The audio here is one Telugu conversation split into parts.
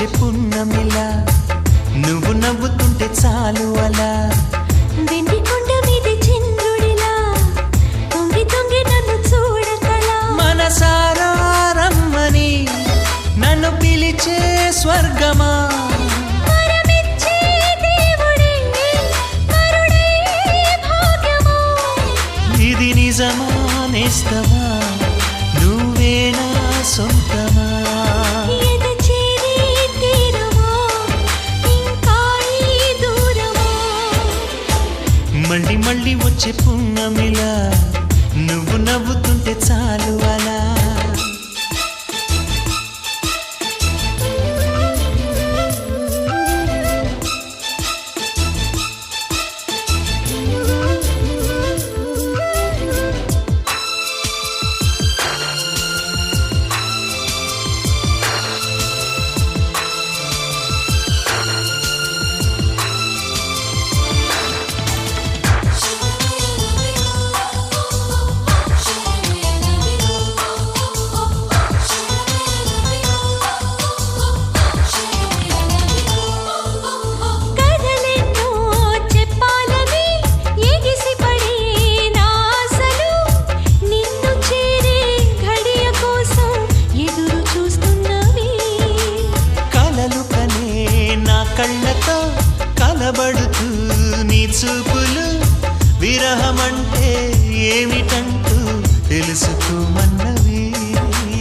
వచ్చే పున్నమిలా నువ్వు నవ్వుతుంటే చాలు అలా వెండి కొండ మీద చంద్రుడిలా తొంగి తొంగి నన్ను చూడకలా మనసారా రమ్మని నన్ను పిలిచే స్వర్గమా వరమిచ్చే దేవుడే కరుణే భాగ్యమా ఇది నిజమా నేస్తమా నువ్వేనా సొంతమా ఎద చేరి తీరమా ఇంకా ఈ దూరమా మళ్ళీ మళ్ళీ వచ్చే పున్నమిలా నువ్వు నవ్వుతుంటే చాలు అలా కథలెన్నో చెప్పాలని ఎగిసిపడే నా ఆశలు నిన్ను చేరే ఘడియ కోసం ఎదురు చూస్తున్నవి కలలు కనే నా కళ్ళతో కలబడుతూ నీ చూపులు విరహమంటే ఏమిటంటూ తెలుసుకోమన్నవి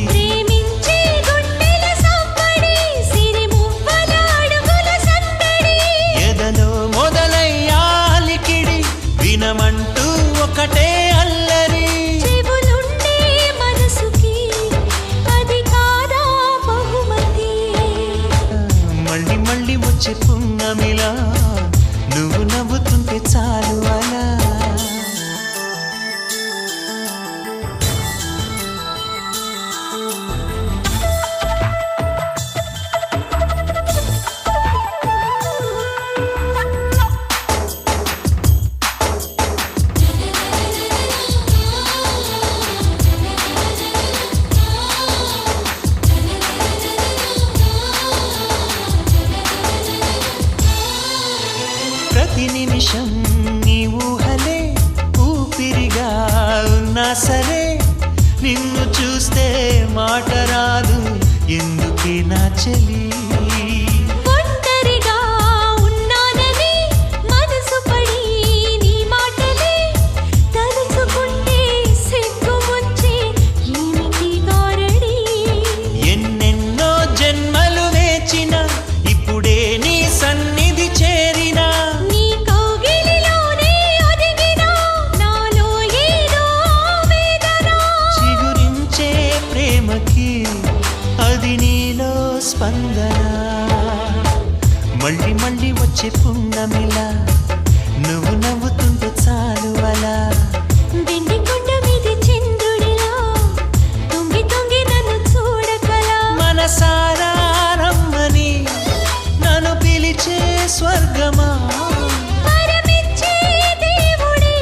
ప్రేమించే గుండెల సంబడి సిరిమువ్వల అడుగుల సందడి ఎదలో మొదలయ్యాలికిడి వినమంటూ ఒకటే అల్లరి చెవులుండే మనసుకి అది కాదా బహుమతి మళ్ళీ మళ్ళీ వచ్చే పున్నమిలా నువ్వు నవ్వుతుంటే చాలు అలా ప్రతి నిమిషం నీ ఊహలే ఊపిరిగా ఉన్నా సరే నిన్ను చూస్తే మాట రాదు ఎందుకే నా చెలి ఒంటరిగా ఉన్నానని మనసు పడి నీ మాటలే తలుచుకుంటే సిగ్గు వచ్చే ఏమిటి గారడి ఎన్నెన్నో జన్మలు వేచిన ఇప్పుడే నీ సన్నిధి చేరినా నీ కౌగిలిలోనే ఒదిగినా నాలో ఏదో ఆవేదన చిగురించే ప్రేమకి అది నీలో స్పందన మళ్ళీ మళ్ళీ వచ్చే పున్నమిలా నువ్వు నవ్వుతుంటే చాలు అలా వెండి కొండ మీద చంద్రుడిలా తొంగి తొంగి నన్ను చూడకలా మనసారా రమ్మని నన్ను పిలిచే స్వర్గమా వరమిచ్చే దేవుడే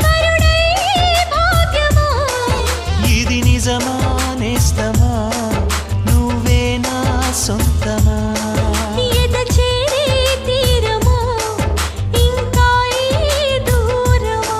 కరుణే భాగ్యమా ఇది నిజమా నేస్తమా నువ్వేనా సొంతమా ఎద చేరి తీరమా ఇంకా ఈ దూరమా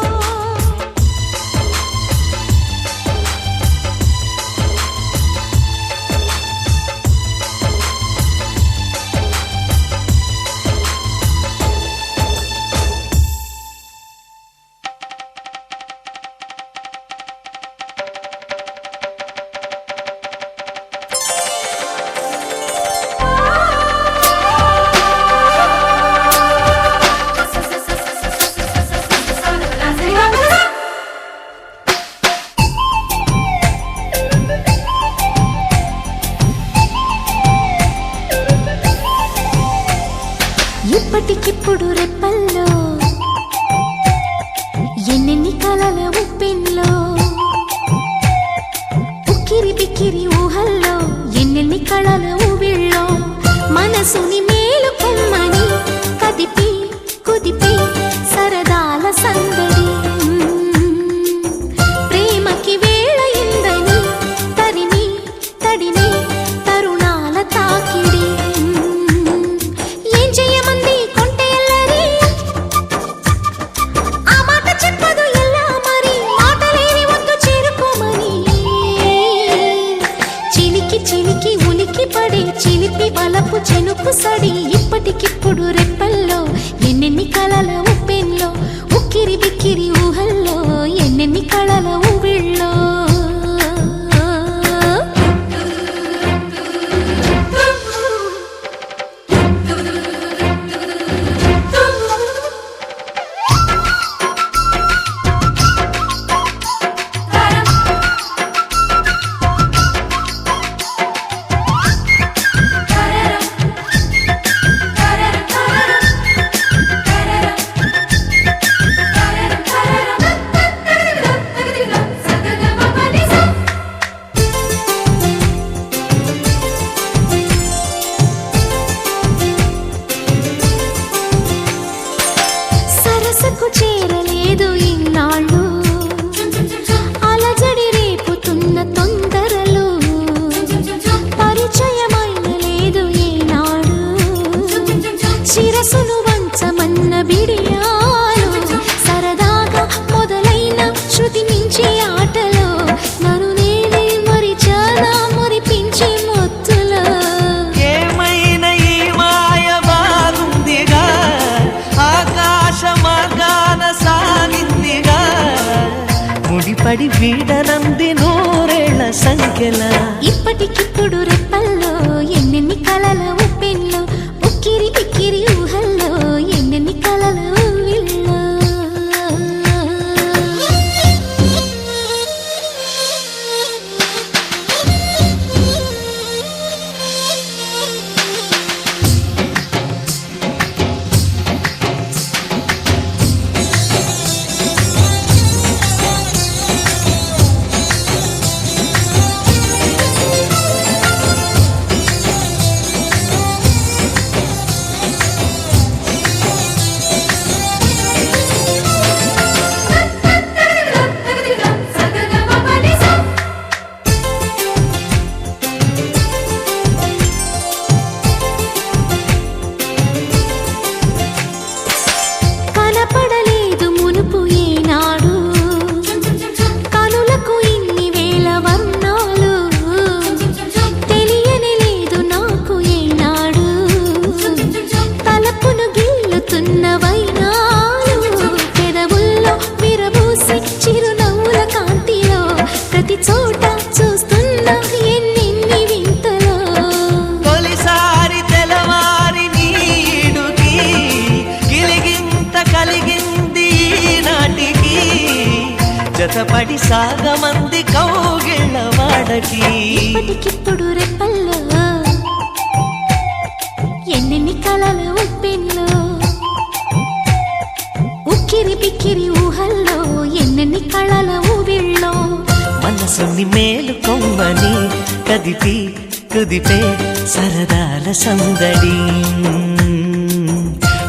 ఇప్పటికిప్పుడు రెప్పల్లో ఎన్నెన్ని కలల ఉప్పెన్లో ఉక్కిరి బిక్కిరి ఊహల్లో ఎన్నెన్ని కళల ఊవిళ్ళో మనసుని మేలుకొమ్మని కదిపి కుదిపి సరదాల సందడి ప్రేమకి వేళయిందని తరిమి తడిమి తరుణాల తాకిడి ఇప్పటికిప్పుడు రెప్పల్లో ఎన్నెన్ని కలల ఉప్పెన్లో ఉక్కిరి బిక్కిరి ఊహల్లో ఎన్నెన్ని కళల ఊవిళ్ళో చేరలేదు ఇన్నాళ్ళు అలజడి రేపుతున్న తొందరలు పరిచయమైన లేదు ఏనాడు శిరసును వంచమన్న బిడియాలు సరదాగా మొదలైన శృతి మించి ఆటలో నన్ను నేనే మరిచానా మురిపించే మొత్తులో ఏమైనా ఈ మాయ బాగుందిగా ఆకాశ మార్గాన సాగిందిగా ముడిపడి వీడనంది నూరేళ్ల సంఖ్యల ఇప్పటికిప్పుడు రెప్పల్లో ఎన్నెన్ని కలల ఉప్పెన్లో ఉక్కిరి బిక్కిరి ఊహల్లో ఎన్నెన్ని కలల ఊవిళ్ళో కనపడలేదు మునుపు ఏనాడు కనులకు ఇన్ని వేల వర్ణాలు తెలియని లేదు నాకు ఏనాడు తలపును గిల్లుతున్న వైనాలు పెదవుల్లో విరబూసి చిరునవ్వుల కాంతిలో ప్రతి చోట చూస్తున్నా ఎన్నెన్ని వింతలో తొలిసారి తెలవారి నీడుకి గిలిగింత కలిగింది నాటికి జతపడి సాగమంది కౌగిళ్ళ వాడకి ఇప్పటికిప్పుడు రెప్పల్లో ఎన్నెన్ని కలల ఉప్పెన్లో ఉక్కిరి బిక్కిరి ఊహల్లో ఎన్నెన్ని కళల ఊవిళ్ళో మనసుని మేలుకొమ్మని కదిపి కుదిపే సరదాల సందడి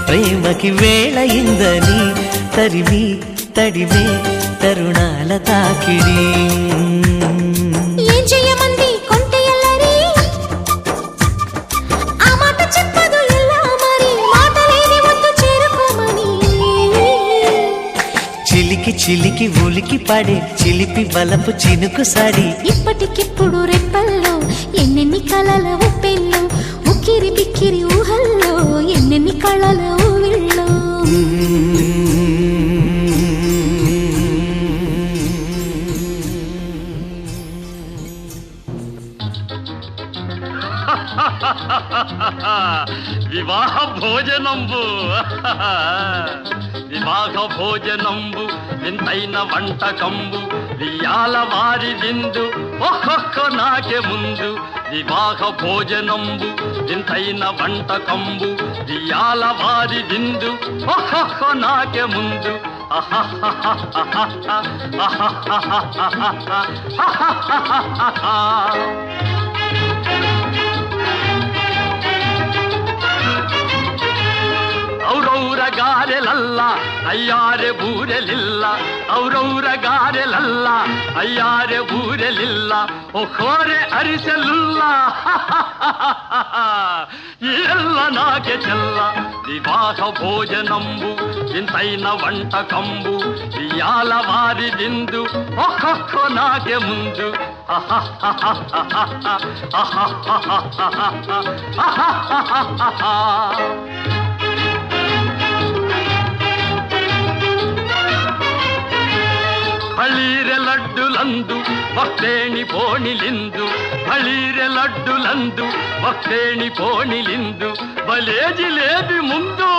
ప్రేమకి వేళయిందని తరిమి తడిమే తరుణాల తాకిడి ఏం చెయ్యమంది కొంటె ఎల్లరి ఆ మాట చెప్పదు ఎలా మరి మాటలేని వద్దు చేరుకోమని చిలికి చిలికి ఉలికి పడే చిలిపి బలపు చినుకు సడి ఇప్పటికిప్పుడు రెప్పల్లో ఎన్నెన్ని కలల ఉప్పెల్లో ఉక్కిరి బిక్కిరి ఊహల్లో ఎన్నెన్ని కళల ఊవిళ్ళో వివాహ భోజనంబు వివాహ భోజనంబు వింతైన వంటకంబు వియాల వారి విందు ఒక్కొక్క నాకే ముందు వివాహ భోజనంబు వింతైన వంటకంబు వియాల వారి విందు ఒక్కొక్క నాకే ముందు ಔರೌರ ಗಾರೆಲಲ್ಲ ಅಯ್ಯಾರೆ ಬೂರೆಲಿಲ್ಲ ಔರೌರ ಗಾರೆಲಲ್ಲ ಅಯ್ಯಾರೆ ಬೂರೆಲಿಲ್ಲ ಒಖೋರೆ ಅರಿಸಲಿಲ್ಲ ಎಲ್ಲ ನಾಗೆ ಚೆಲ್ಲ ವಿವಾಹ ಭೋಜನಂಬು ಇಂತೈನ వంటకంబు ఇయాల వారి విందు ఒక్కొక్క నాకే ముందు ಬಳೀರೆ ಲಡ್ಡುಲಂದು ಭಕ್ತೇಣಿ ಪೋಣಿಲಿಂದು ಬಳೀರೆ ಲಡ್ಡುಲಂದು ಭಕ್ತೇಣಿ ಪೋಣಿಲಿಂದು ಬಲೇ ಜಿಲೇಬಿ ಮುಂದು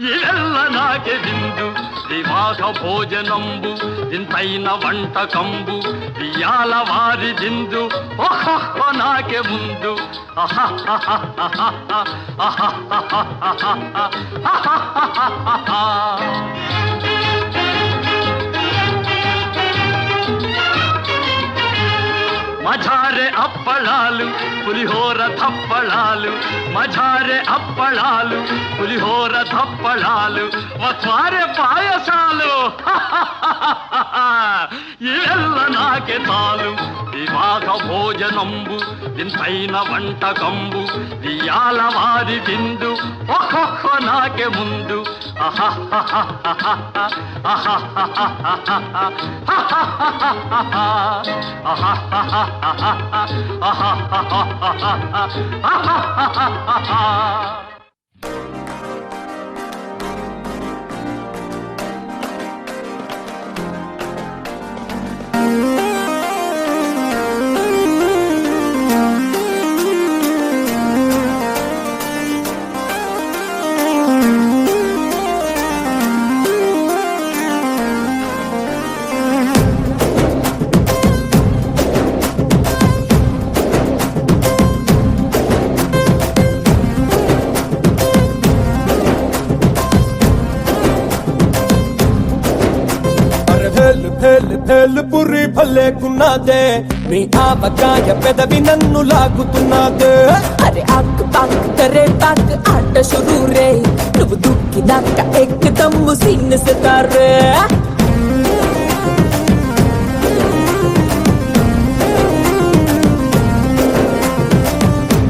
ఇవెల్ల నాకే విందు వివాహ భోజనంబు ఇంతైన వంటకంబు బియ్యాల వారి దిందు ఓహో నాకే ముందు మజారే అప్పళాలు పులిహోర తప్పళాలు మజారే అప్పళాలు పులిహోర తప్పళాలు మసారే పాయసాలు ఇవెల్ల నాకే చాలు వివాహ భోజనంబు ఇంతైన వంటకంబు బియ్యాల వారి విందు ఒక్కొక్క నాకే ముందు పురి భలేకున్నదే మీ ఆవకాయ పెదవి నన్ను లాగుతున్నదే అరే ఆక్ పాక్ కరే పాక్ ఆట షురూ రే నువ్వు దుక్కినాక ఎక్కదమ్ము సీన్ సితారే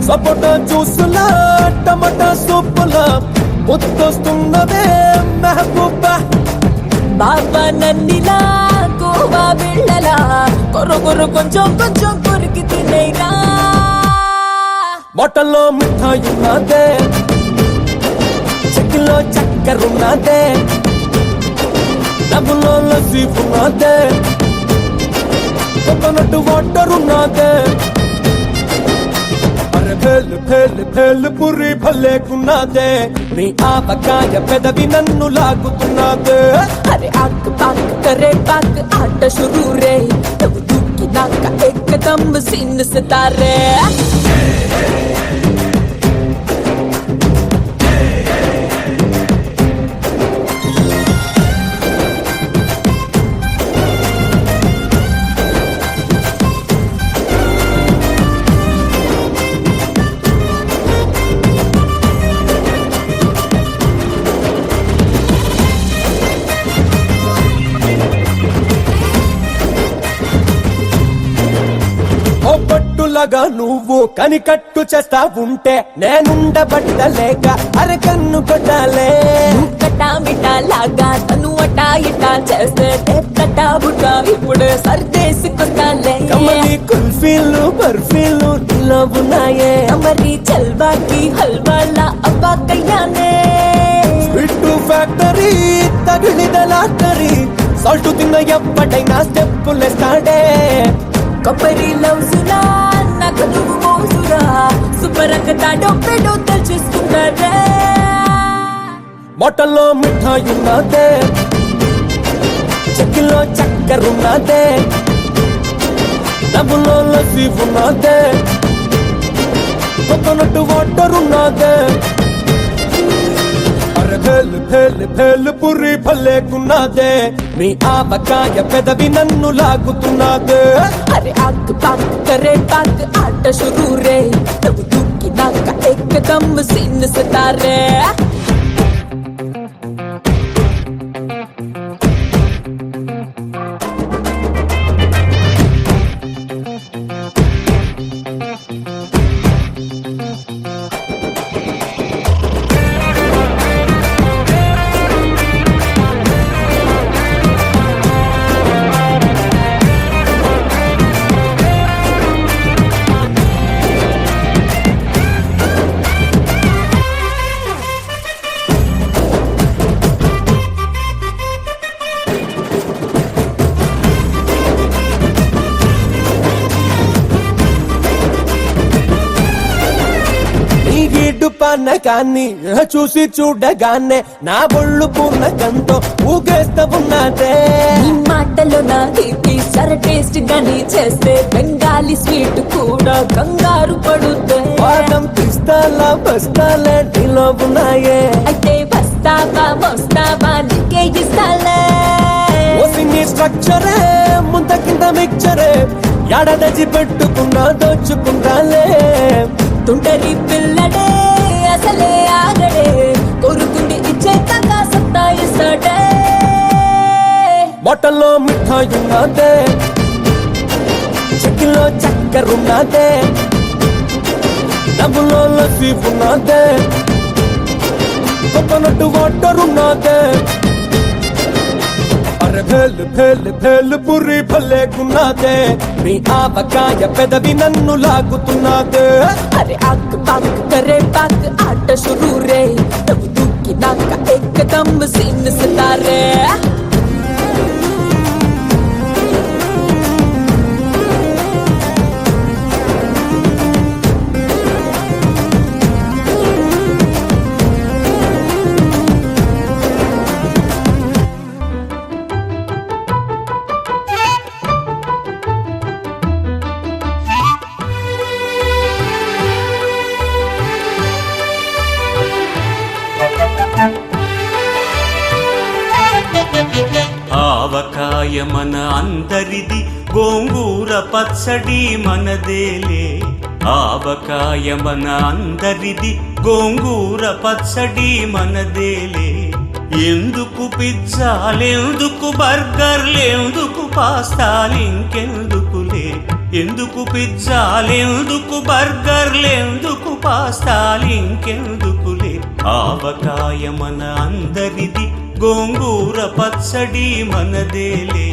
సపోటా జ్యూసులా టమాటా సూపులా ముద్దొస్తున్నదే మెహబూబా బాబా నన్నిలా గోవా బిళ్ళలా కొరకొరు కొంచెం కొంచెం కొరికి తినేరా బొట్టల్లో మిఠాయి ఉన్నదే చెక్కిలో చక్కెర ఉన్నదే డబ్బులో లస్సీ ఉన్నదే కోకోనట్ వాటర్ ఉన్నదే ఫేలు ఫేలు ఫేలు పురి భలేకున్నదే నీ ఆవకాయ పెదవి నన్ను లాగుతున్నదే అరే ఆక్ పాక్ కరే పాక్ ఆట షురూ రే నువ్వు దుక్కినాక ఎక్కదమ్ము సీన్ సితారే పట్టులగా నువ్వు కనికట్టు చేస్తా ఉంటే నేనుండబట్టలేక అరకన్ను కొట్టాలే కటా మిటా లాగా తను అటా ఇటా చేస్తే కటా బుటా ఇప్పుడు సర్దేసుకొస్తాలే కమ్మని కుల్ఫీలు బర్ఫీలు ఇలా ఉన్నాయే మరి చల్వాకి హల్వాలా అవ్వాకయ్యానే స్వీట్ ఫ్యాక్టరీ తగిలిద లాటరీ సాల్ట్ తిన్న ఎప్పటైనా స్టెప్పులేస్తాడే కొబ్బరి లౌజులా నాకు నువ్వు మోజురా సుబ్బరంగ తాడో పెడో తలుచుసుకున్నారే బొట్టల్లో మిఠాయి ఉన్నదే చెక్కిలో చక్కెర ఉన్నదే డబ్బులో లస్సీ ఉన్నదే కోకోనట్ వాటర్ ఉన్నదే ఫేలు ఫేలు ఫేలు పురి భలేకున్నదే మీ ఆవకాయ పెదవి నన్ను లాగుతున్నదే అరే ఆక్ పాక్ కరే పాక్ ఆట షురూ రే నువ్వు దుక్కినాక ఎక్కదమ్ము సీన్ సితారే స్పీడ్ పానకాన్ని చూసి చూడగానే నా బొళ్ళు పూర్ణకంతో ఊగేస్తా ఉన్నదే ఈ మాటలో నా తీపి సర టేస్ట్ గాని చేస్తే బెంగాలీ స్వీట్ కూడా కంగారు పడుతే పాదం పిస్తాలా బస్తాలే ఢిలో ఉన్నాయే అయితే వస్తావా వస్తావా నీకే ఇస్తాలే ఓసిని స్ట్రక్చరే ముంత కింద మిక్చరే ఎడదచి పెట్టుకున్నా దోచుకుంటాలే తుంటరి పిల్లడే అసలే ఆగడే కొరుకుండి ఇచ్చేతగా సత్తాయిస్తాడే బొట్టల్లో మిఠాయి ఉన్నదే చెక్కిలో చక్కెర ఉన్నదే డబ్బులో లస్సీ ఉన్నదే కోకోనట్ వాటర్ ఉన్నదే అరే భేల్ భేల్ భేల్ పురి భలేకున్నదే మీ ఆవకాయ పెదవి నన్ను లాగుతున్నదే అరే ఆక్ పాక్ కరే పాక్ ఆట షురూ రే నువ్వు దూకినాక ఏకదమ్ సీన్ సితారే ఆవకాయ మన అందరిది గోంగూర పచ్చడి మనదేలే ఆవకాయ మన అందరిది గోంగూర పచ్చడి మనదేలే ఎందుకు పిజ్జాలెందుకు బర్గర్లెందుకు పాస్తాలింకెందుకులే ఎందుకు పిజ్జాలెందుకు బర్గర్లెందుకు పాస్తాలింకెందుకులే ఆవకాయ మన అందరిది గోంగూర పచ్చడి మనదేలే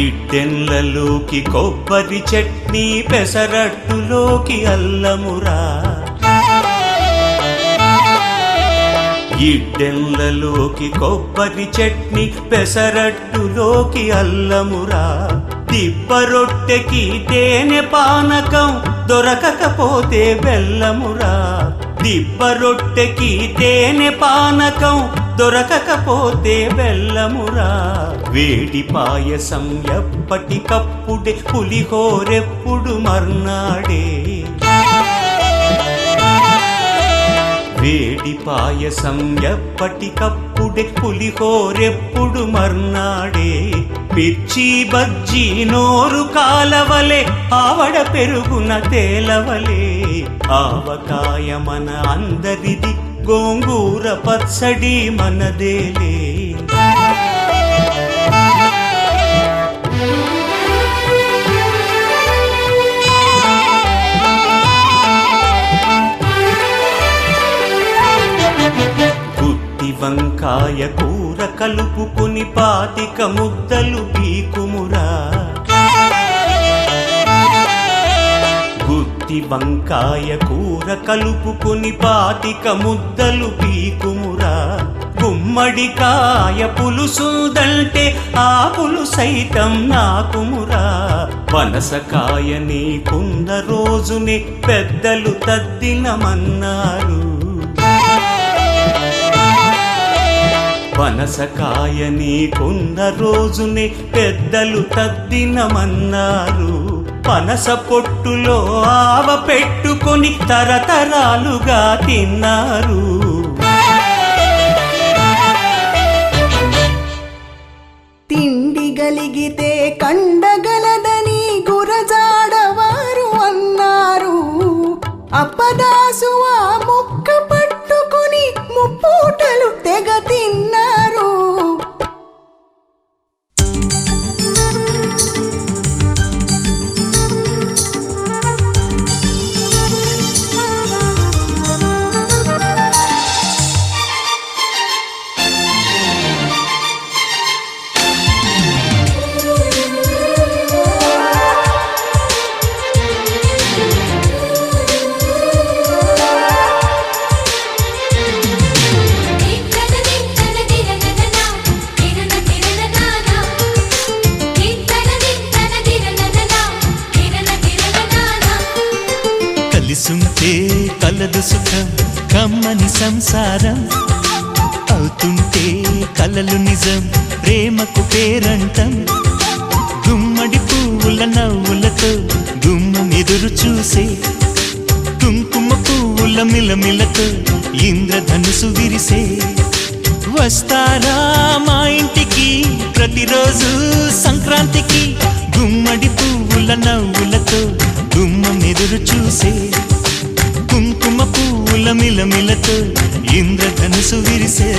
ఇడ్డెన్లలోకి కొబ్బరి చట్నీ పెసరట్టులోకి అల్లమురా ఇడ్డెన్లలోకి కొబ్బరి చట్నీ పెసరట్టులోకి అల్లమురా దిబ్బ రొట్టెకి తేనె పానకం దొరకకపోతే బెల్లమురా దిబ్బ రొట్టెకి తేనె పానకం దొరకకపోతే బెల్లమురా వేడి పాయసం ఎప్పటికప్పుడే పులిహోరెప్పుడు మర్నాడే వేడి పాయసం ఎప్పటికప్పుడే పులిహోరెప్పుడు మర్నాడే మిర్చి బజ్జీ నోరు కాలవలే ఆవడ పెరుగున తేలవలే ఆవకాయ మన అందరిది గోంగూర పచ్చడి మనదేలే వంకాయ కూర కలుపుకుని 25 ముద్దలు పీకుమురా గుత్తి వంకాయ కూర కలుపుకుని 25 ముద్దలు పీకుమురా గుమ్మడికాయ పులుసుదంటే ఆ పులుసైతం నాకుమురా పనసకాయ నీకున్న రోజునే పెద్దలు తద్దినమన్నారు పనసకాయ నీకున్న రోజునే పెద్దలు తద్దినమన్నారు పనస పొట్టులో ఆవ పెట్టుకొని తరతరాలుగా తిన్నారు తిండి గలిగితే కండగలదని గురజాడవారు అన్నారు అప్పదాసు ఆ ముక్క పట్టుకొని ముప్పూటలు తెగ తిన్నారు కమ్మని సంసారం అవుతుంటే కలలు నిజం ప్రేమకు పేరంటం గుమ్మడి పువ్వుల నవ్వులతో గుమ్మం ఎదురు చూసే కుంకుమ పువ్వుల మిలమిలతో ఇంద్రధనుసు విరిసే వస్తారా మా ఇంటికి ప్రతిరోజు సంక్రాంతికి గుమ్మడి పువ్వుల నవ్వులతో గుమ్మం ఎదురు చూసే కుంకుమ పువ్వుల మిలమిలతో ఇంద్రధనుసు విరిసే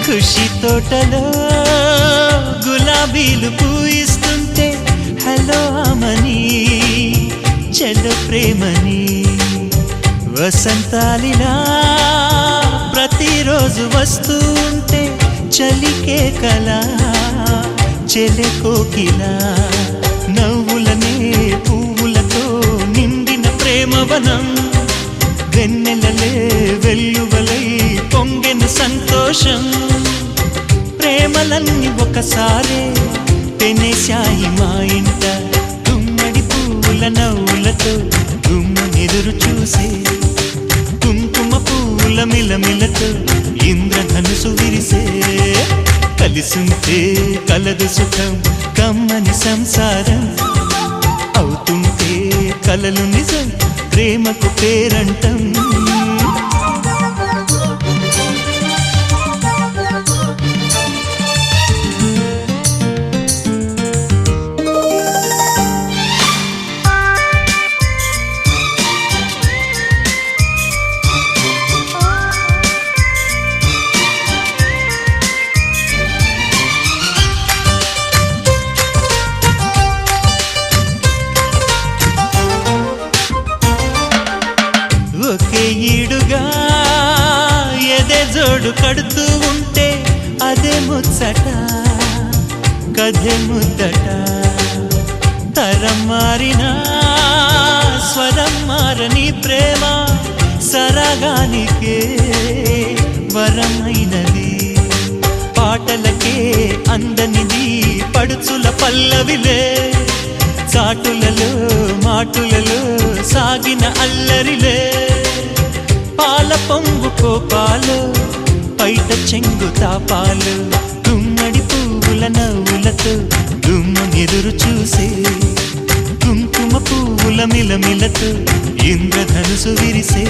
ఖుషి తోటలో గులాబీలు పూయిస్తుంటే హలో అమని చెల్లు ప్రేమని వసంతాలిలా ప్రతిరోజు వస్తూ ఉంటే చలికే కలా చెలె కోకిలా నవ్వులనే పువ్వులతో నిండిన ప్రేమవనం వెన్నెలలే వెల్లువలై పొంగెను సంతోషం ప్రేమలన్నీ ఒకసారే పెనేశాయి మా ఇంట గుమ్మడి పువ్వుల నవ్వులతో గుమ్మనెదురు చూసే కుంకుమ పువ్వుల మిలమిలతో ఇంద్రధనుసు విరిసే కలిసుంటే కలదు సుఖం కమ్మని సంసారం అవుతుంటే కలలు నిజం ప్రేమకు పేరంటం ఒకే ఈడుగా ఎదే జోడు కడుతూ ఉంటే అదే ముచ్చట కథే ముద్దట తరం మారినా స్వరం మారని ప్రేమ సరగానికే వరమైనది పాటలకే అందనిది పడుచుల పల్లవిలే చాటులలో మాటులలో సాగిన అల్లరిలే పాల పొంగు కోపాలు పైట చెంగు తాపాలు గుమ్మడి పువ్వుల నవ్వులతో గుమ్మం ఎదురు చూసే కుంకుమ పువ్వుల మిలమిలతో ఇంద్రధనుసు విరిసే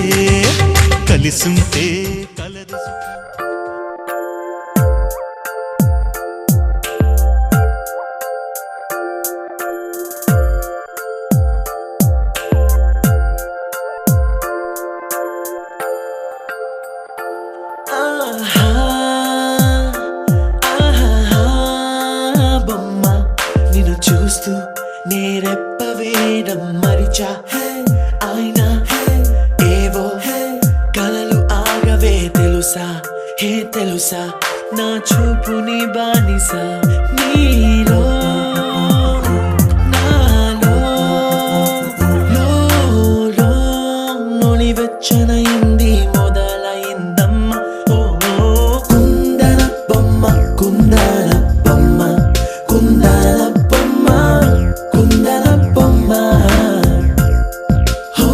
కలిసుంటే కలదు బొమ్మ నిన్ను చూస్తూ నేరెప్ప వేయడం మరిచా అయినా ఏవో కలలు ఆగవే తెలుసా తెలుసా నా చూపుని బానిసా నీలో నాలో లో నొలివెచ్చనైంది మొదలైందమ్మ ఓ కుందన బొమ్మ కుందన బొమ్మ కుందన బొమ్మ కుందన బొమ్మ ఓ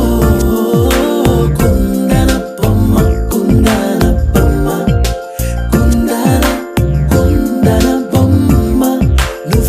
కుందన బొమ్మ కుందన బొమ్మ కుందన బొమ్మ నువ్వు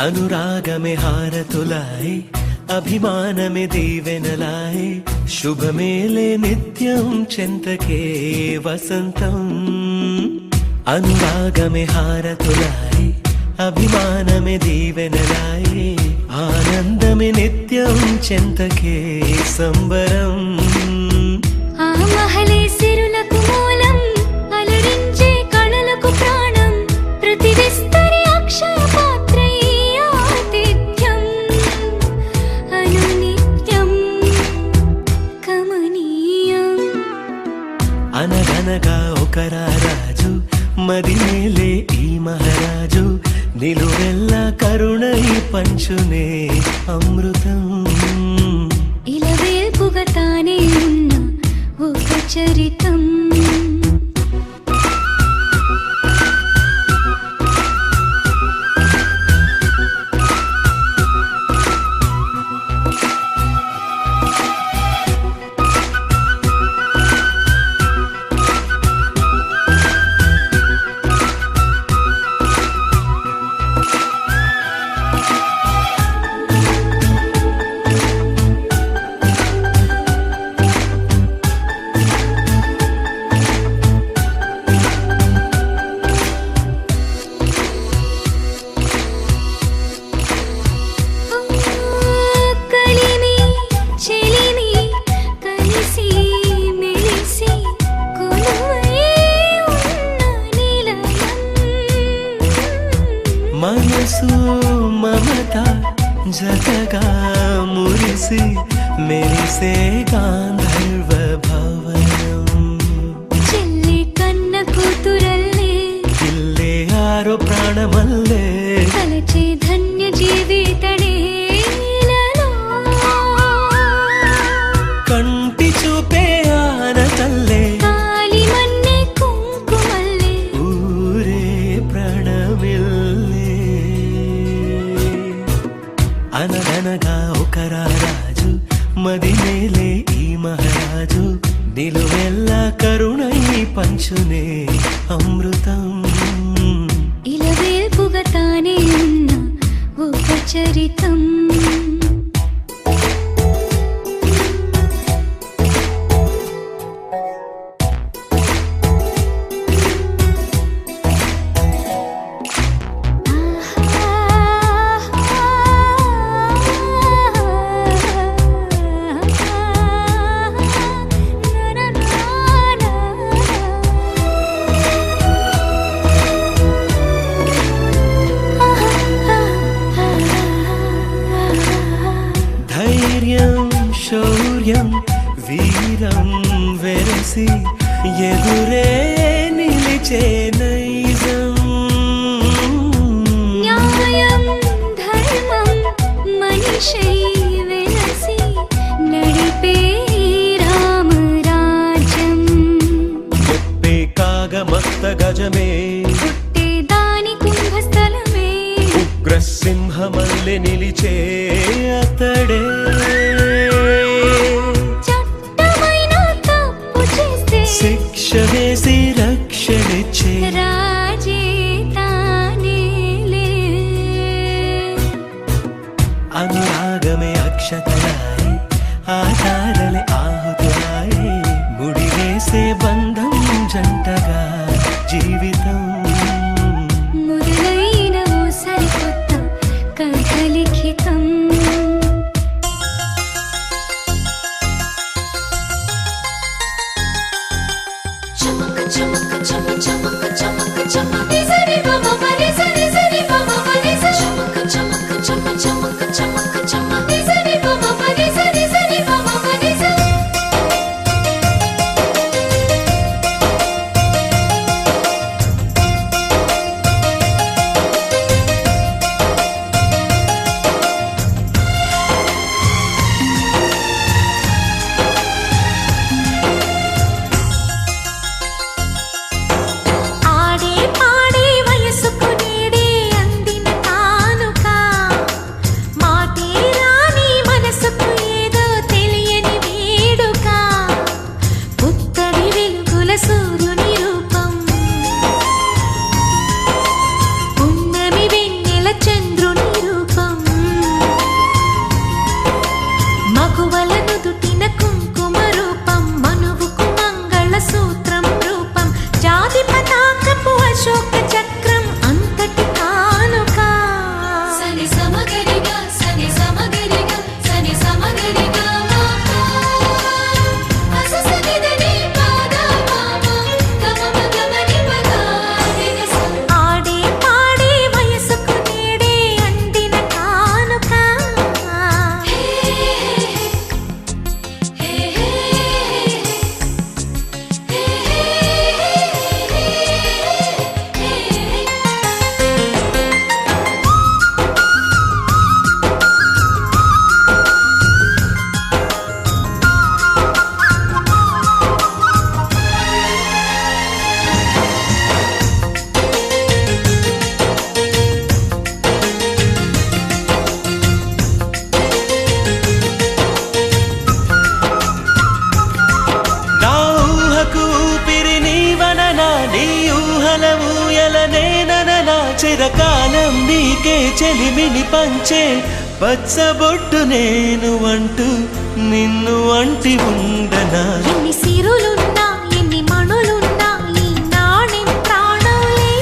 అనురాగమే హారతులాయ్ అభిమానమే దీవెనలాయ్ శుభమేలే నిత్యం చెంతకే వసంతం అనురాగమే హారతులాయ్ అభిమానమే దీవెనలాయ్ ఆనందమే నిత్యం చెంతకే సంబరం ఆ మహలే సిరులకు మూలం అలరించే కళలకు ప్రాణం ప్రతి విస్తరి అక్షయ పాత్రై ఆతిథ్యం అనునిత్యం కమనీయం అనగనగా ఒక రాజు మదినేలే ఈ మహారాజు నిలువెల్లా కరుణై పంచునే అమృతం ఇలవేల్పుగా తానే ఉన్న ఒక చరితం మనసు మమత జతగా మురిసి మెరిసే గాంధర్వ భవనం చెల్లి కన్న కూతురల్లే ఇల్లే ఆరో ప్రాణమల్లే కలచే ధన్య జీవితడే కంటి చూపే ఆనతల్లే కాలి మన్నే కుంకుమల్లే ఊరే ప్రణమిల్లే అనగనగా ఒక రాజు మదినేలే ఈ మహారాజు నిలువెల్లా కరుణై పంచునే అమృతం ఇలవేల్పుగా తానే ఉన్న ఒక చరితం ధైర్యం శౌర్యం వీరం వెరసి ఎదురే నిలిచే నైజం న్యాయం ధర్మం మనిషై వెలసి నడిపే రామరాజ్యం చెప్పే కాగమస్త గజమే పుట్టే దాని కుంభస్థలమే ఉగ్రసింహమల్లె నిలిచే అతడే చట్టమైన తప్పు చేస్తే శిక్ష వేసి రక్షణిచ్చే రాజే తానేలే అనురాగమే అక్షతలాయి ఆచారలే ఆహుతులాయి ముడివేసే బంధం జంటగా జీవితం మొదలైన ఓ సరికొత్త కథ లిఖితం చమక చమక చమ చమక చమక ఊయలనేనలా చిరకాలం నీకే చెలిమిని పంచే పచ్చబొట్టు నేను అంటూ నిన్ను అంటి ఉండనా. ఎన్ని సిరులున్నా ఎన్ని మణులున్నా ఈ నాణెం ప్రాణంలే,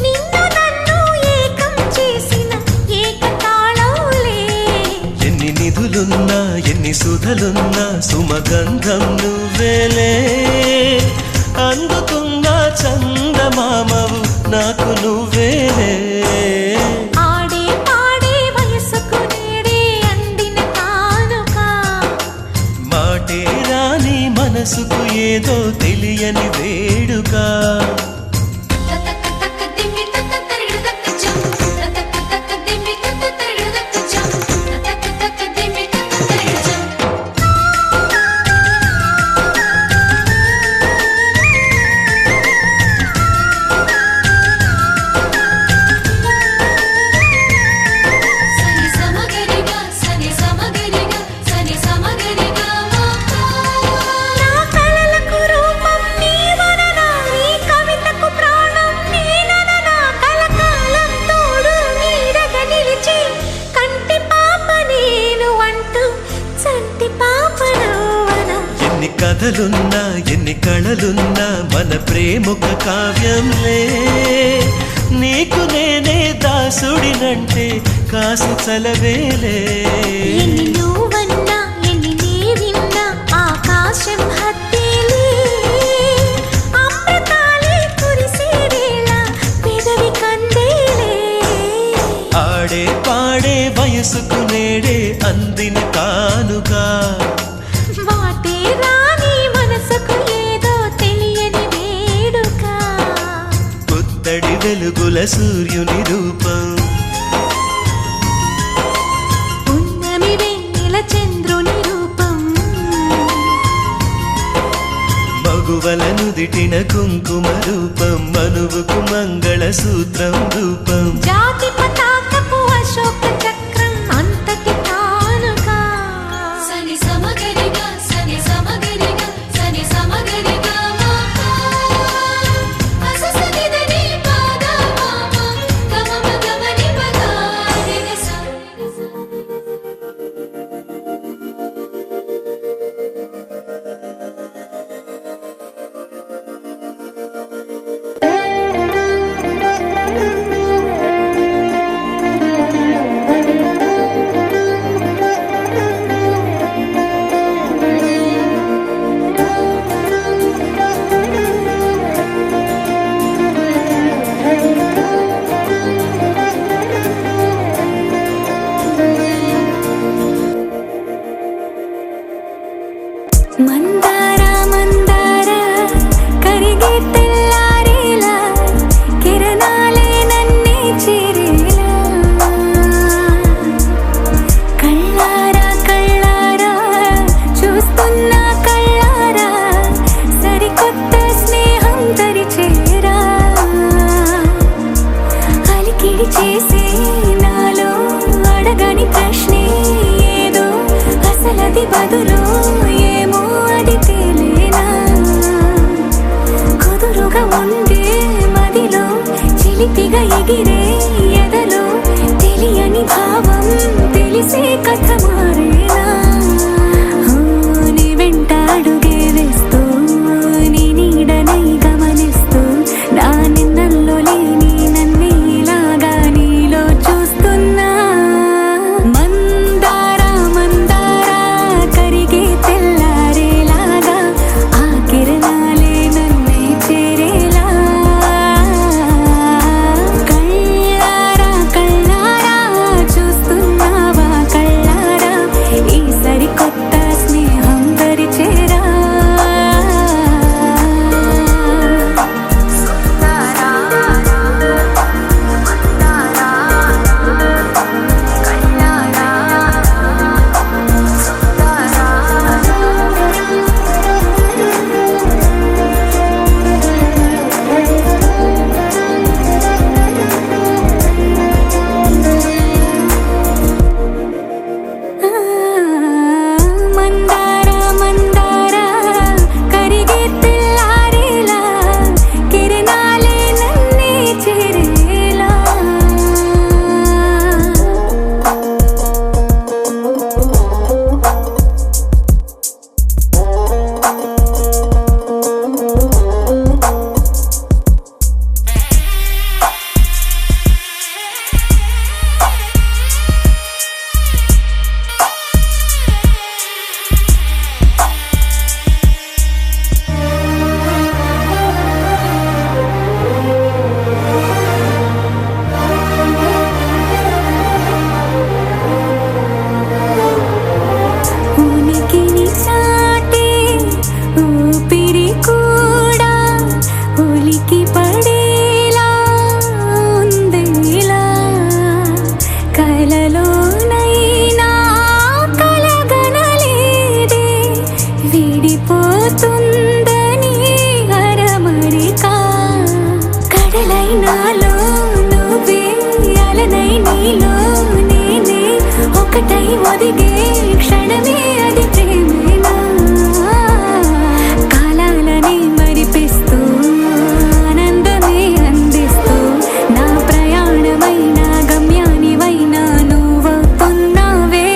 నిన్ను నన్ను ఏకం చేసిన ఏకతాళంలే. ఎన్ని నిధులున్నా ఎన్ని సుధలున్నా సుమగంధం నువ్వేలే, అందుతున్న చందమామవు నాకు నువ్వేలే. ఆడే పాడే వయసుకు నేడే అందిన కానుక, మాటే రాని మనసుకు ఏదో తెలియని వేడుక. తక తక దిమ్మి తక తరిడు తక జం, తక తక దిమ్మి తక తరిడు తక జం, తక తక దిమ్మి తక తరిడు జం. సని సమగరిగా సని సమగరిగా సని సమగరిగా నా కలలకు రూపం నీవననా, నీ కవితకు ప్రాణం నేనననా. కలకాలం తోడు నీడగా నిలిచి కంటి పాప నేను అంటూ చంటి పాప నవ్వనా. ఎన్ని కథలున్నా ఎన్ని కళలున్నా మన ప్రేమొక కావ్యంలే, నీకు నేనే దాసుడినంటే కాసు చలవేలే. ఎన్ని నువ్వన్నా ఎన్ని నీవిన్నా ఆకాశం హత్తేలే, అమృతాలే కురిసే వేళ పెదవి కందేలే. ఆడే పాడే వయసుకు నేడే అందిన కానుగా, వాటే రాని మనసుకు ఏదో తెలియని వేడుక. పుత్తడి వెలుగుల సూర్యుని రూపం, పున్నమి వెన్నెల చంద్రుని రూపం, మగువల నుదిటిన కుంకుమ రూపం, మనువుకు మంగళ సూత్రం రూపం. జాతి పతాకపు అశోక చక్రం అంతటి కానుక. సని సమగరిగా సని సమగరిగా సని సమగరిగా అససనిదని పాద మామ గమమ గమని పగారిని సా. మందార మందార కరిగే తెల్లారేలా, కిరణాలే నన్నే చేరేలా. కళ్ళారా కళ్ళారా చూస్తున్నా కళ్ళారా, సరికొత్త స్నేహం తరిచేరా. అలికిడి చేసే నాలో అడగని ప్రశ్నే ఏదో, అసలది బదులు ఏమో అది తేలేనా. కుదురుగా ఉండే మదిలో చిలిపిగా ఎగిరే ఎదలో తెలియని భావం తెలిసే కథ మారేనా. నీ వెంట అడుగే వేస్తూ నీ నీడనై గమనిస్తూ నా నిన్నల్లో లేని నన్నే ఇలాగా నీలో చూస్తున్నా. మందార మందార కరిగే తెల్లారేలాగా, ఆ కిరణాలే నన్నే చేరేలా. కళ్ళారా కళ్ళారా చూస్తున్నావా కళ్ళారా, పడేలా ఉందిలా కలలోనైనా కలగనలేదే విడిపోతుందని అరమరికా కడలైనాలో నువ్వే అలనై నీలో నేనే ఒకటై ఒదిగే క్షణమే అది ప్రేమేనా కాలాలని మరిపిస్తూ ఆనందమే అందిస్తూ నా ప్రయాణమైన గమ్యానివైనా నువ్వవుతున్నావే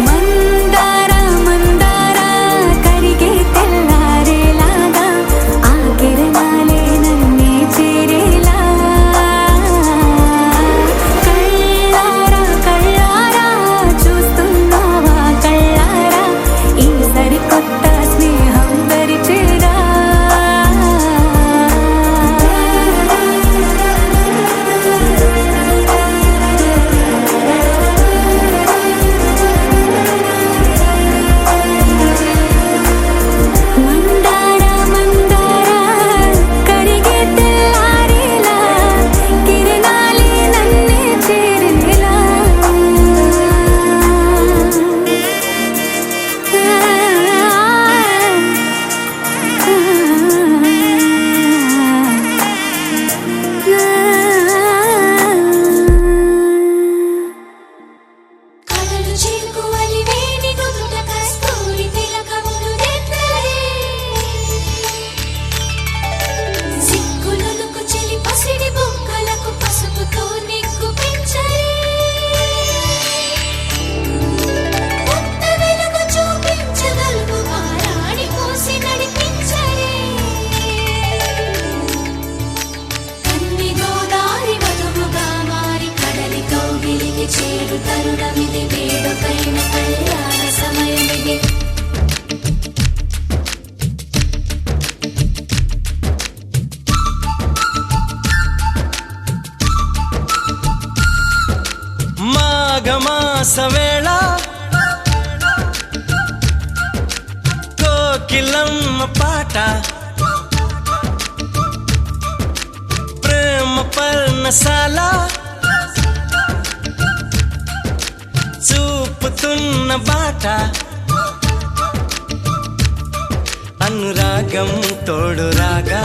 మందార మందార కరిగే తెల్లారేలాగా ఆ కిరణాలే నన్నే చేరేలా కళ్ళారా కళ్ళారా చూస్తున్నావా కళ్ళారా ఈ సరికొత్త స్నేహం పరిచేరా మందార మందార కరిగే తెల్లారేలా కిరణాలే నన్నే చేరేలా కలలు చిలుకు అలివేని నుదుట కస్తూరి తిలకములు దిద్దలే సిగ్గులొలుకు చెలి పసిడి బుగ్గలకు పసుపుతో నిగ్గు పెంచలే కొత్త వెలుగు చూపించగలుగు వారాడి పోసి నడిపించలే కన్ని గోదారి వధువుగా మారి కడలి కౌగిలికి చేరు తరుణమిది వేడుకైన కళ్యాణ సమయమిది మాఘమాస వేళ కోకిలమ్మ పాట ప్రేమ పర్ణశాల చూపుతున్న బాట అనురాగం తోడు రాగా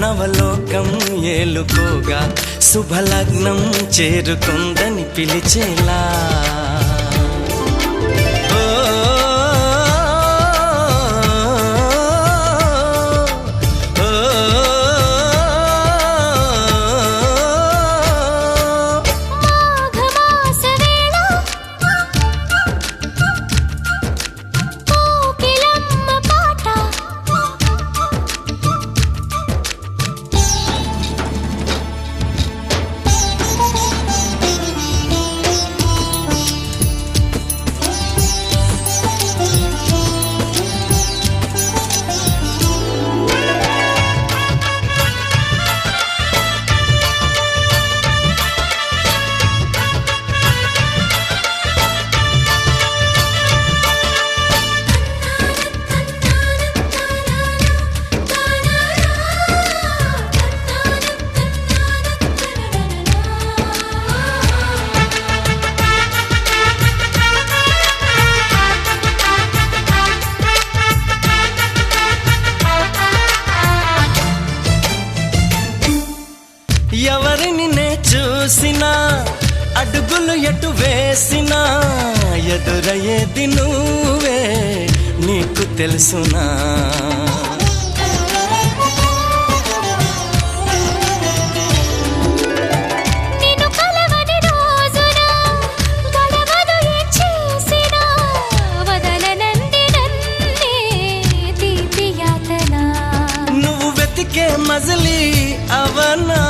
నవలోకం ఏలుకోగా శుభలగ్నం చేరుకుందని పిలిచేలా ఓ, ఓ, మాఘమాస వేళ కోకిలమ్మ పాట ఎవరిని నే చూసినా అడుగులు ఎటు వేసినా ఎదురయ్యేది నువ్వే నీకు తెలుసునా నిన్ను కలవని రోజున గడవదు ఏ చేసినా వదలనంది నన్నే తీపి యాతన నువ్వు వెతికే మజిలీ అవనా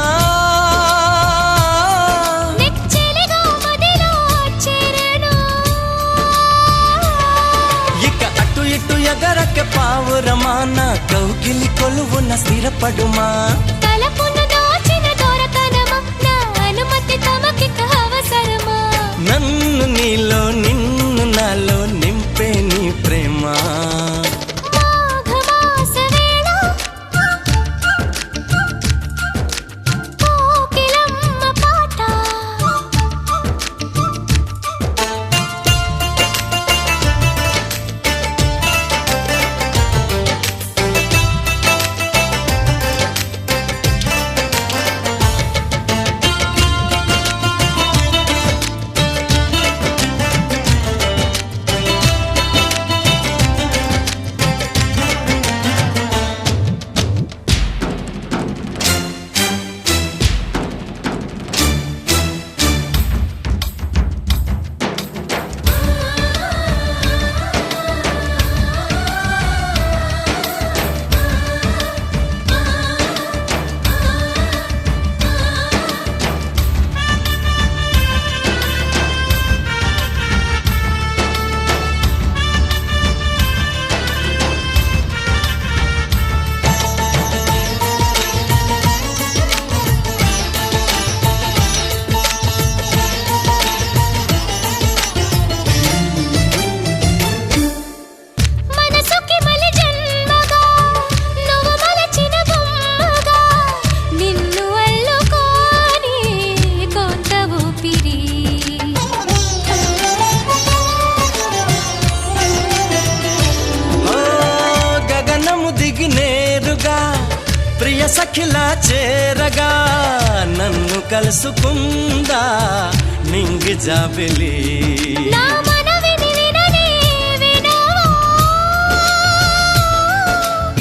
నెచ్చెలిగా మదిలో చేరను ఇక అటు ఇటు ఎగరక పావురమా నా కౌగిలి కొలువున స్థిరపడుమా తలపున దాచిన దొరకనమా నా అనుమతి తమకిక అవసరమా నన్ను నీలో నిన్ను నాలో నింపే నీ ప్రేమ మాఘమాస వేళ కలుసుకుందా నింగి జాబిలి నా మనవిని విననే వినవా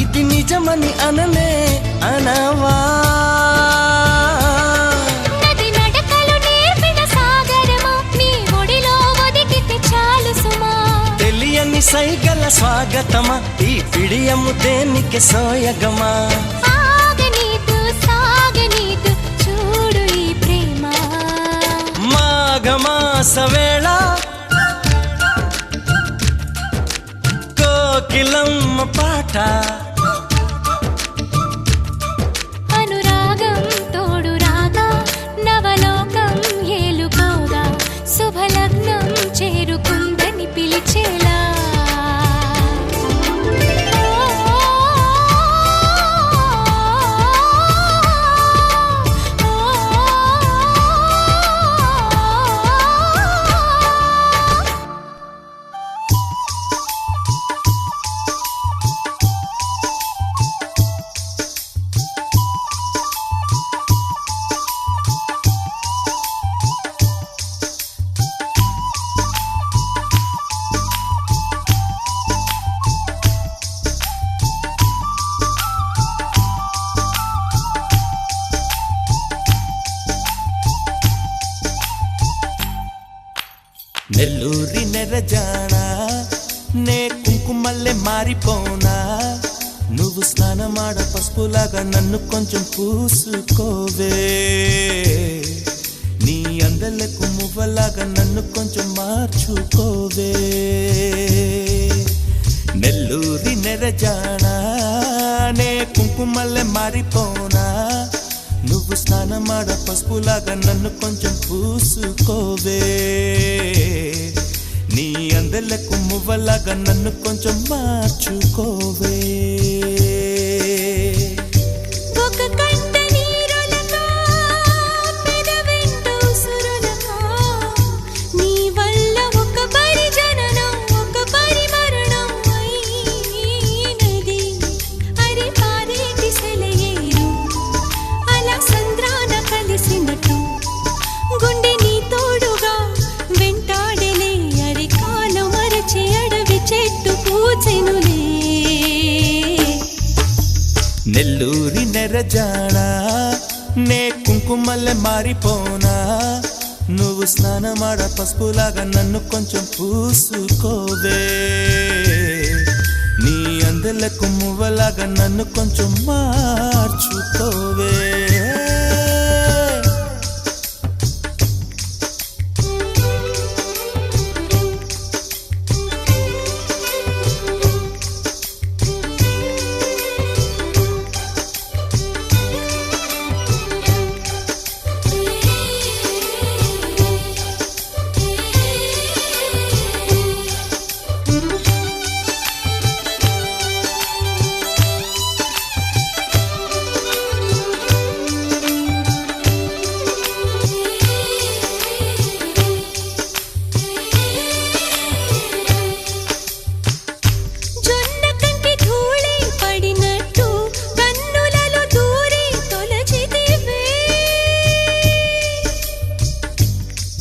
ఇది నిజమని అననే అనవా నది నడకలు నేర్పిన సాగరమా నీ ఒడిలో ఒదిగితే చాలు సుమా తెలియని సైగల స్వాగతమా ఈ పిడియము దేనికి సోయగమా ఆగనీదు సాగనీదు చూడు ఈ ప్రేమ మాఘమాస వేళ కోకిలమ్మ పాట అనురాగం తోడు రాగా నవలోకం ఏలుకోగా శుభలగ్నం చేరుకుందని పిలిచేలా నెల్లూరి నెరజానా నే కుంకుమల్లె మారిపోనా నువ్వు స్నానమాడ పసుపులాగా నన్ను కొంచెం పూసుకోవే నీ అందలకు మువ్వలాగా నన్ను కొంచెం మార్చుకోవే నెల్లూరి నెరజానా నే కుంకుమల్లె మారిపోనా నువ్వు స్నానమాడ పసుపులాగా నన్ను కొంచెం పూసుకోవే నీ అందలకు మువ్వలాగా నన్ను కొంచెం మార్చుకోవే ఒక కంట నీరులకా పెదవెంట ఉసురులకా నీ వల్ల ఒక పరిజననం ఒక పరిమరణం అయినది అరే పారేటి సెలయేరు అలా సంద్రాన కలిసినట్టు గుండె నీ తోడుగా వెంటాడలే అరే కాలం మరచి అడవి చెట్టు పూచెనులే నెల్లూరి నెరజానా నే కుంకుమల్లె మారిపోనా నువ్వు స్నానమాడ పసుపులాగా నన్ను కొంచెం పూసుకోవే నీ అందలకు మువ్వలాగా నన్ను కొంచెం మార్చుకోవే జొన్న కంటి ధూళి పడినట్టు కన్నులలో దూరి తొలచితివే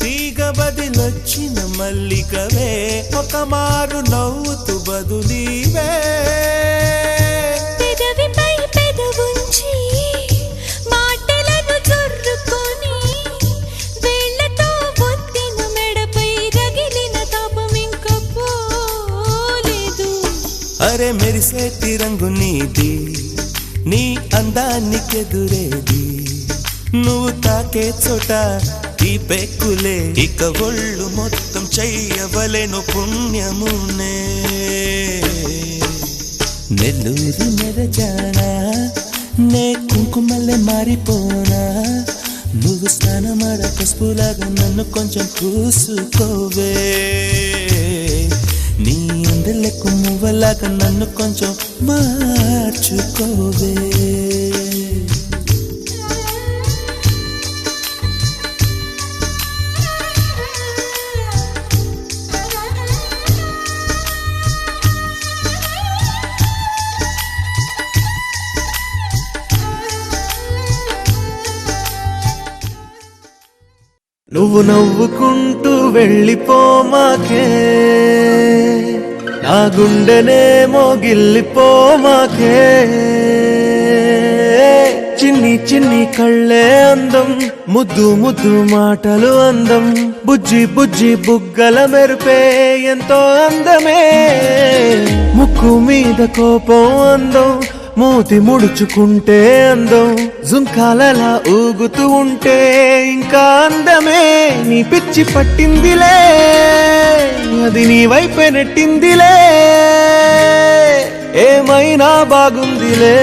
తీగ బదిలొచ్చిన మల్లికవే ఒక మారు నవ్వుతూ బదులీవే పెదవిపై పెదవుంచి మాటలను జొర్రుకొని వేళ్లతో ఒత్తిన మెడపై రగిలిన తాపం ఇంక పోలేదు అరే మెరిసేటి రంగు నీది నీ అందానికెదురేది నువ్వు తాకే చోట ఈ పెక్కులే ఇక ఒళ్ళు మొత్తం చెయ్యవలెను పుణ్యమునే నెల్లూరి నెరజానా నే కుంకుమల్లె మారిపోనా నువ్వు స్నానమాడ పసుపులాగా నన్ను కొంచెం పూసుకోవే నీ అందలకు మువ్వలాగా నన్ను కొంచెం మార్చుకోవే నువ్వు నవ్వుకుంటూ వెళ్ళిపోమాకే, నా గుండెనేమో గిల్లిపోమాకే. చిన్ని చిన్ని కళ్ళే అందం, ముద్దు ముద్దు మాటలు అందం, బుజ్జి బుజ్జి బుగ్గల మెరుపే ఎంతో అందమే. ముక్కు మీద కోపం అందం, మూతి ముడుచుకుంటే అందం, జుంకాలలా ఊగుతూ ఉంటే ఇంకా అందమే. నీ పిచ్చి పట్టిందిలే, అది నీ వైపే నెట్టిందిలే. ఏమైనా బాగుందిలే,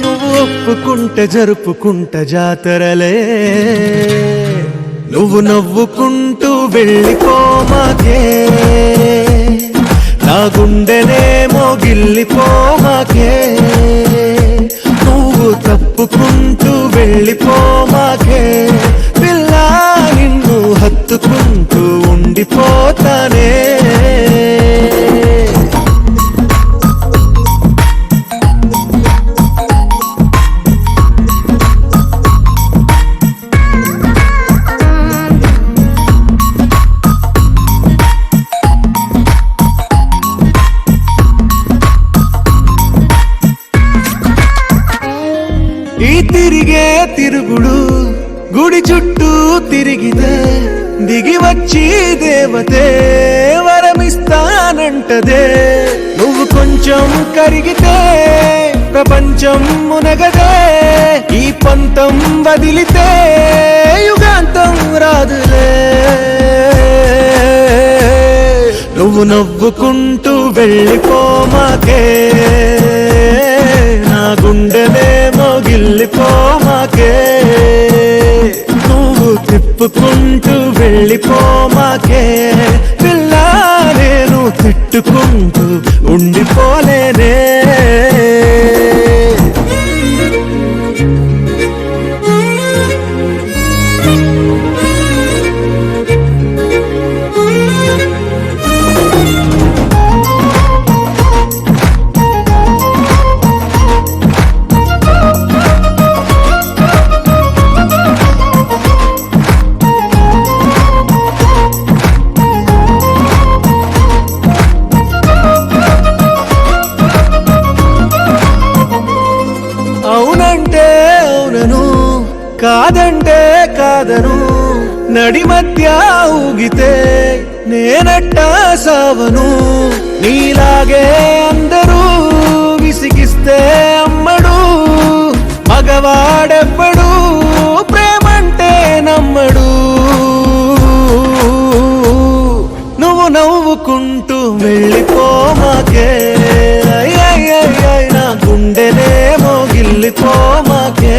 నువ్వు ఒప్పుకుంటే జరుపుకుంట జాతరలే. నువ్వు నవ్వుకుంటూ వెళ్ళిపోమాకే, నా గుండెనేమో గిల్లిపోమాకే. నువ్వు తప్పుకుంటూ వెళ్ళిపోమాకే, పిల్ల నిన్ను హత్తుకుంటూ ఉండిపోతానే. ఈ తిరిగే తిరుగుడు గుడి చుట్టూ తిరిగితే, దిగి వచ్చి దేవతే వరమిస్తానంటదే. నువ్వు కొంచెం కరిగితే ప్రపంచం మునగదే. ఈ పంతం వదిలితే యుగాంతం రాదులే. నువ్వు నవ్వుకుంటూ వెళ్ళిపోమాకే, నా గుండెనేమో గిల్లిపోమాకే. నువ్వు తిప్పుకుంటూ వెళ్ళిపోమాకే, పిల్ల నేను తిట్టుకుంటూ ఉండిపోలేనే. అవునంటే అవునను, కాదంటే కాదను, నడి మధ్య ఊగితే నేనట్టా సావను. నీలాగే అందరూ విసిగిస్తే అమ్మడు, మగవాడెవ్వడు ప్రేమంటే నమ్మడు. నువ్వు నవ్వుకుంటూ వెళ్ళిపోమాకే, నా గుండెనేమో గిల్లిపోమాకే.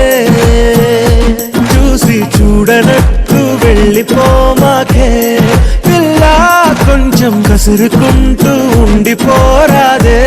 చూసి చూడనట్టు వెళ్ళిపోమాకే, పిల్ల కొంచెం కసురుకుంటూ ఉండిపోరాదే.